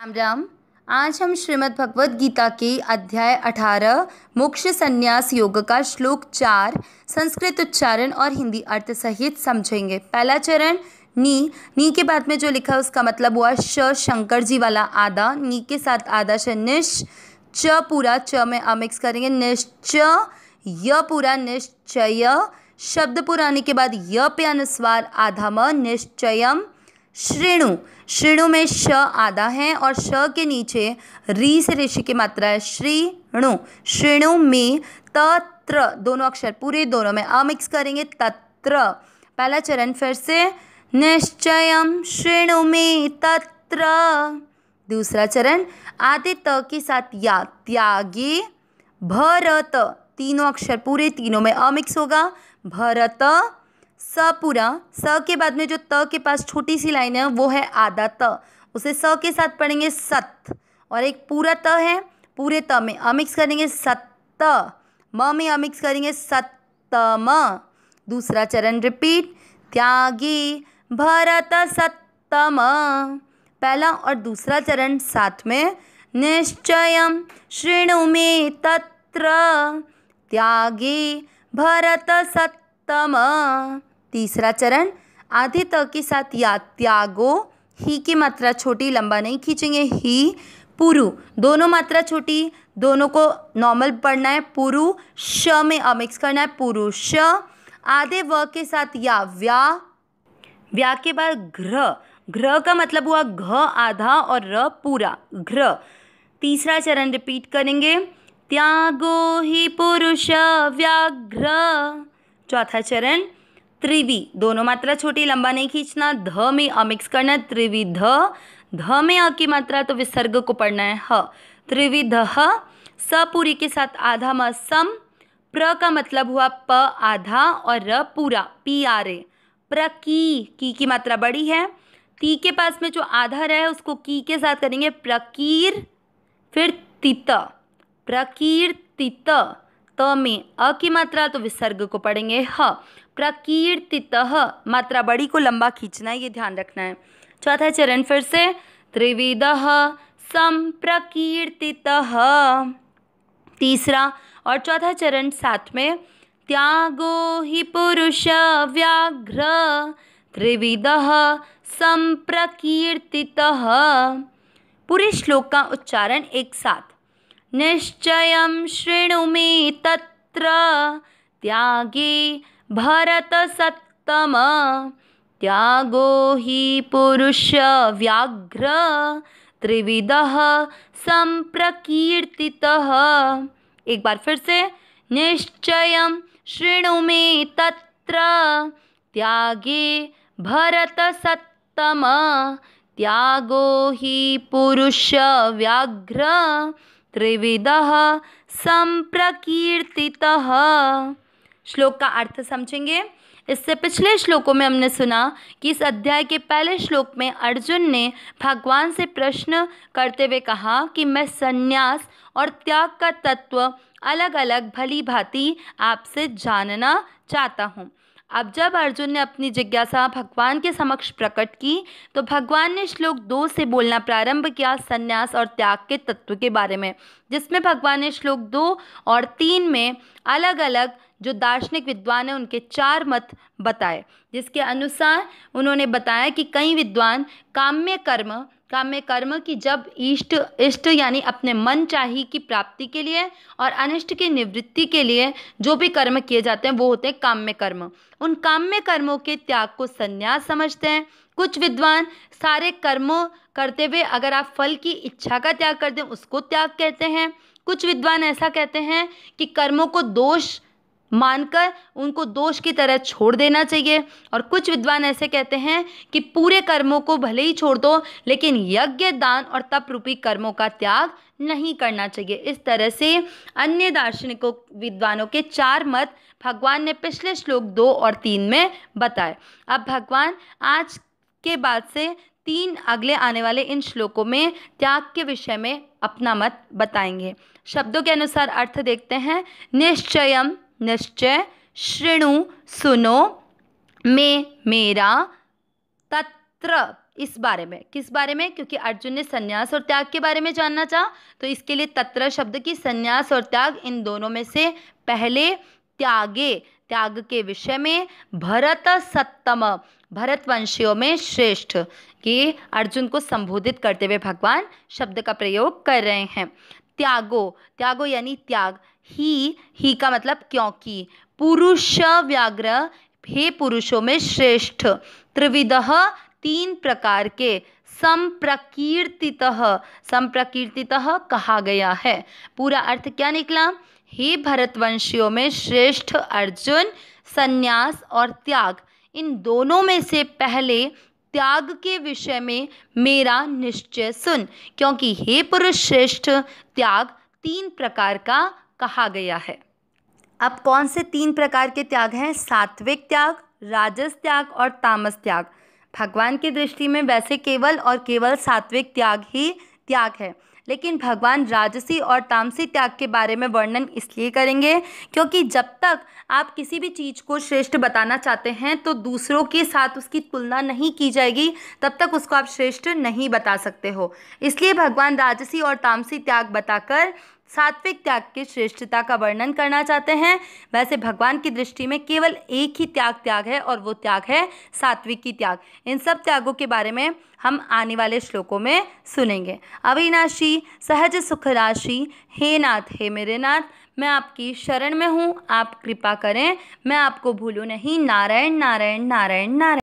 राम राम। आज हम श्रीमद् भगवद गीता के अध्याय 18 मोक्ष संन्यास योग का श्लोक 4 संस्कृत उच्चारण और हिंदी अर्थ सहित समझेंगे। पहला चरण नी के बाद में जो लिखा है उसका मतलब हुआ श शंकर जी वाला आधा, नी के साथ आधा श निश, च पूरा च में अमिक्स करेंगे निश्च, य पूरा निश्चय, शब्द पूरा आने के बाद य पे अनुस्वार आधा म निश्चयम, श्रेणु श्रेणु में श आधा है और श के नीचे री से ऋषि की मात्रा है श्रीणु। श्रेणु में तत्र दोनों अक्षर पूरे दोनों में अमिक्स करेंगे तत्र। पहला चरण फिर से निश्चयम श्रेणु में तत्र। दूसरा चरण आधे त के साथ या त्यागे भरत, तीनों अक्षर पूरे तीनों में अमिक्स होगा भरत। स पूरा स के बाद में जो त के पास छोटी सी लाइन है वो है आधा त, उसे स के साथ पढ़ेंगे सत, और एक पूरा त है पूरे त में अमिक्स करेंगे सत्त, म में अमिक्स करेंगे सत्तम। दूसरा चरण रिपीट त्यागी भरत सत्तम। पहला और दूसरा चरण साथ में निश्चयम श्रेणु में तत्र त्यागी भरत सत्तम। तीसरा चरण आधे त के साथ या त्यागो, ही की मात्रा छोटी लंबा नहीं खींचेंगे, ही पुरु दोनों मात्रा छोटी, दोनों को नॉर्मल पढ़ना है, पुरु श में अमिक्स करना है पुरुष। आधे व के साथ या व्या के बाद घ्र का मतलब हुआ घ आधा और र पूरा घ्र। तीसरा चरण रिपीट करेंगे त्यागो ही पुरुष व्याघ्र। चौथा चरण त्रिवि दोनों मात्रा छोटी लंबा नहीं खींचना, ध में अमिक्स करना है त्रिविध, ध में अ की मात्रा तो विसर्ग को पढ़ना है ह, त्रिविध। स पूरी के साथ आधा म सम, प्र का मतलब हुआ प आधा और र पूरा पी आर ए, की मात्रा बड़ी है, ती के पास में जो आधा रहा है उसको की के साथ करेंगे प्रकीर, फिर तित प्रकीर्तित, त में अ की मात्रा तो विसर्ग को पढ़ेंगे ह, प्रकीर्तितः मात्रा बड़ी को लंबा खींचना है, ये ध्यान रखना है। चौथा चरण फिर से त्रिविदः संप्रकीर्तितः। तीसरा और चौथा चरण साथ में त्यागो ही पुरुष व्याघ्र त्रिविदः संप्रकीर्तितः। पूरे श्लोक का उच्चारण एक साथ निश्चयं शृणु मे तत्र त्यागे भरत सत्तम त्यागो ही पुरुष व्याघ्र त्रिविदः संप्रकीर्तितः। एक बार फिर से निश्चयं शृणु मे तत्र त्यागे भरत सत्तम त्यागो ही पुरुष व्याघ्र त्रिविदः संप्रकीर्तितः। श्लोक का अर्थ समझेंगे। इससे पिछले श्लोकों में हमने सुना कि इस अध्याय के पहले श्लोक में अर्जुन ने भगवान से प्रश्न करते हुए कहा कि मैं संन्यास और त्याग का तत्व अलग अलग भली भांति आपसे जानना चाहता हूँ। अब जब अर्जुन ने अपनी जिज्ञासा भगवान के समक्ष प्रकट की तो भगवान ने श्लोक 2 से बोलना प्रारंभ किया संन्यास और त्याग के तत्व के बारे में, जिसमें भगवान ने श्लोक 2 और 3 में अलग अलग जो दार्शनिक विद्वान हैं उनके 4 मत बताए, जिसके अनुसार उन्होंने बताया कि कई विद्वान काम्य कर्म की जब इष्ट यानी अपने मन चाही की प्राप्ति के लिए और अनिष्ट की निवृत्ति के लिए जो भी कर्म किए जाते हैं वो होते हैं काम्य कर्म। उन काम्य कर्मों के त्याग को संन्यास समझते हैं। कुछ विद्वान सारे कर्मों करते हुए अगर आप फल की इच्छा का त्याग करते हैं उसको त्याग कहते हैं। कुछ विद्वान ऐसा कहते हैं कि कर्मों को दोष मानकर उनको दोष की तरह छोड़ देना चाहिए, और कुछ विद्वान ऐसे कहते हैं कि पूरे कर्मों को भले ही छोड़ दो लेकिन यज्ञ दान और तप रूपी कर्मों का त्याग नहीं करना चाहिए। इस तरह से अन्य दार्शनिकों विद्वानों के 4 मत भगवान ने पिछले श्लोक 2 और 3 में बताए। अब भगवान आज के बाद से 3 अगले आने वाले इन श्लोकों में त्याग के विषय में अपना मत बताएंगे। शब्दों के अनुसार अर्थ देखते हैं। निश्चयम निश्चय, शृणु सुनो, में मेरा, तत्र इस बारे में, किस बारे में? क्योंकि अर्जुन ने संन्यास और त्याग के बारे में जानना चाहा, तो इसके लिए तत्र शब्द की संन्यास और त्याग इन दोनों में से पहले त्यागे, त्याग के विषय में भरत सत्तम, भरतवंशियों में श्रेष्ठ, कि अर्जुन को संबोधित करते हुए भगवान शब्द का प्रयोग कर रहे हैं। त्यागो, त्यागो यानी त्याग, ही का मतलब क्योंकि, पुरुष व्याघ्र, हे पुरुषों में श्रेष्ठ, त्रिविधः तीन प्रकार के, संप्रकीर्तितः, संप्रकीर्तितः कहा गया है। पूरा अर्थ क्या निकला? हे भरतवंशियों में श्रेष्ठ अर्जुन, संन्यास और त्याग इन दोनों में से पहले त्याग के विषय में मेरा निश्चय सुन, क्योंकि हे पुरुष श्रेष्ठ त्याग तीन प्रकार का कहा गया है। अब कौन से तीन प्रकार के त्याग हैं? सात्विक त्याग, राजस त्याग और तामस त्याग। भगवान की दृष्टि में वैसे केवल और केवल सात्विक त्याग ही त्याग है, लेकिन भगवान राजसी और तामसी त्याग के बारे में वर्णन इसलिए करेंगे क्योंकि जब तक आप किसी भी चीज़ को श्रेष्ठ बताना चाहते हैं तो दूसरों के साथ उसकी तुलना नहीं की जाएगी, तब तक उसको आप श्रेष्ठ नहीं बता सकते हो। इसलिए भगवान राजसी और तामसी त्याग बताकर सात्विक त्याग की श्रेष्ठता का वर्णन करना चाहते हैं। वैसे भगवान की दृष्टि में केवल एक ही त्याग है और वो त्याग है सात्विकी त्याग। इन सब त्यागों के बारे में हम आने वाले श्लोकों में सुनेंगे। अविनाशी सहज सुख राशि, हे नाथ हे मेरे नाथ, मैं आपकी शरण में हूँ, आप कृपा करें, मैं आपको भूलूँ नहीं। नारायण नारायण नारायण नारायण।